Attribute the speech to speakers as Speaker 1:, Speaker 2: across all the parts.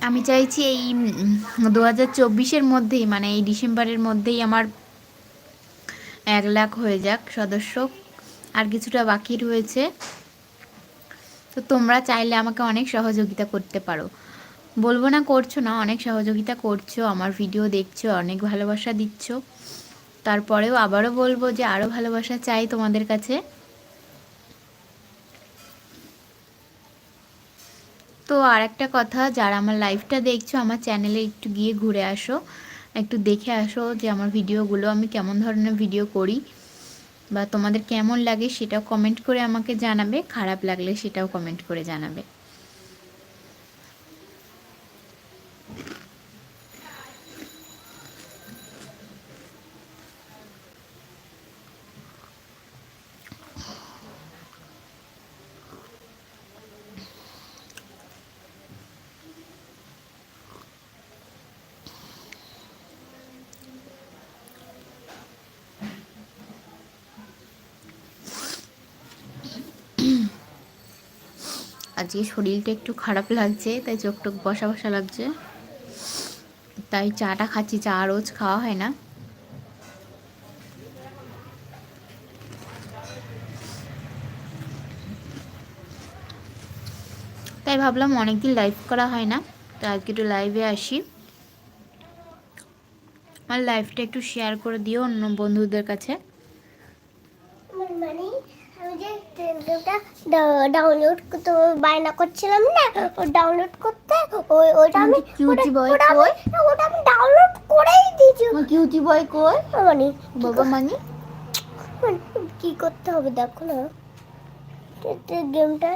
Speaker 1: আমি চাইছি এই 2024-এর মধ্যেই, মানে এই ডিসেম্বরের মধ্যেই আমার 1 লাখ হয়ে যাক সদস্য। আর কিছুটা বাকি রয়েছে। তো তোমরা চাইলে আমাকে অনেক সহযোগিতা করতে পারো, বলবো না করছো না, অনেক সহযোগিতা করছো, আমার ভিডিও দেখছো, অনেক ভালোবাসা দিচ্ছ। তারপরেও আবারও বলবো যে আরও ভালোবাসা চাই তোমাদের কাছে। তো আর একটা কথা, যারা আমার লাইভটা দেখছো আমার চ্যানেলে একটু গিয়ে ঘুরে আসো, একটু দেখে আসো যে আমার ভিডিওগুলো আমি কেমন ধরনের ভিডিও করি, বা তোমাদের কেমন লাগে সেটাও কমেন্ট করে আমাকে জানাবে, খারাপ লাগলে সেটাও কমেন্ট করে জানাবে। আজকে শরীরটা একটু খারাপ লাগছে, তাই চোখ টোক বসা বসা লাগছে, তাই চাটা খাচ্ছি। চা রোজ খাওয়া হয় না। তাই ভাবলাম অনেকদিন লাইভ করা হয় না, তো আজকে একটু লাইভে আসি। আমার লাইভটা একটু শেয়ার করে দিও অন্য বন্ধুদের কাছে।
Speaker 2: মানে আমি যে গেমটা ডাউনলোড করতে বায়না করছিলাম না, ও ডাউনলোড করতে, ওইটা আমি
Speaker 1: কিউটি বয়
Speaker 2: ওটা
Speaker 1: কই?
Speaker 2: আমি ডাউনলোড করেই দিয়েছি।
Speaker 1: কিউটি বয় কই?
Speaker 2: মানে
Speaker 1: বাবা মানে
Speaker 2: কি করতে হবে দেখো না গেমটা।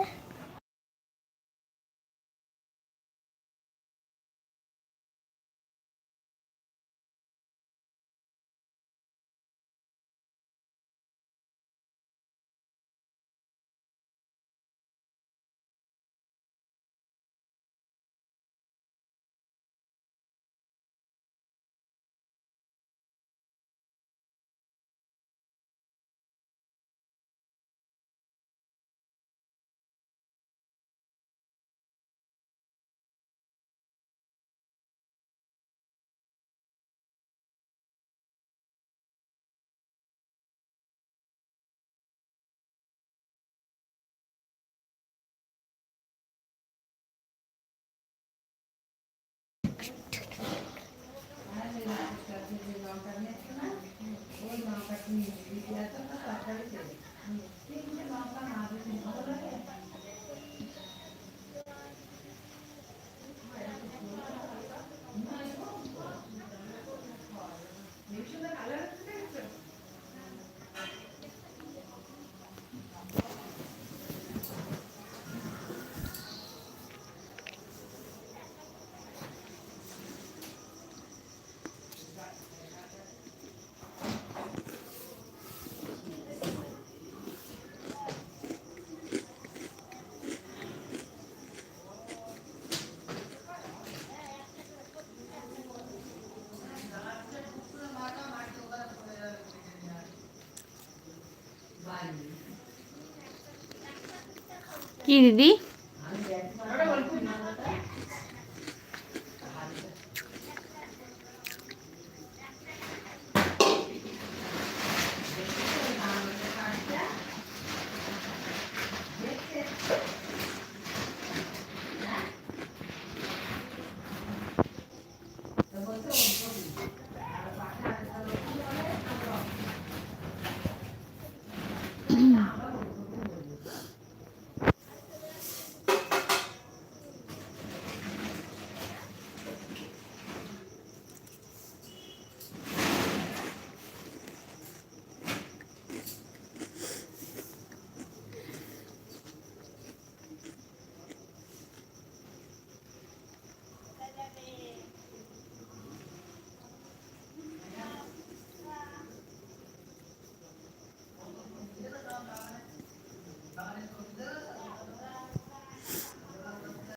Speaker 1: কি দিদি?